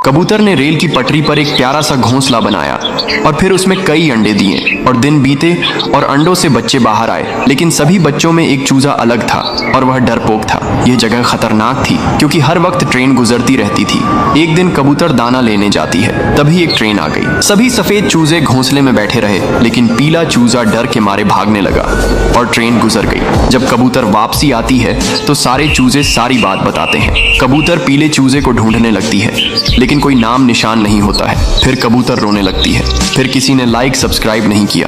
कबूतर ने रेल की पटरी पर एक प्यारा सा घोंसला बनाया और फिर उसमें कई अंडे दिए और दिन बीते और अंडों से बच्चे बाहर आए, लेकिन सभी बच्चों में एक चूजा अलग था और वह डरपोक था। यह जगह खतरनाक थी क्योंकि हर वक्त ट्रेन गुजरती रहती थी। एक दिन कबूतर दाना लेने जाती है, तभी एक ट्रेन आ गई। सभी सफेद चूजे घोंसले में बैठे रहे, लेकिन पीला चूजा डर के मारे भागने लगा और ट्रेन गुजर गई। जब कबूतर वापसी आती है तो सारे चूजे सारी बात बताते हैं। कबूतर पीले चूजे को ढूंढने लगती है, लेकिन कोई नाम निशान नहीं होता है। फिर कबूतर रोने लगती है। फिर किसी ने लाइक सब्सक्राइब नहीं किया।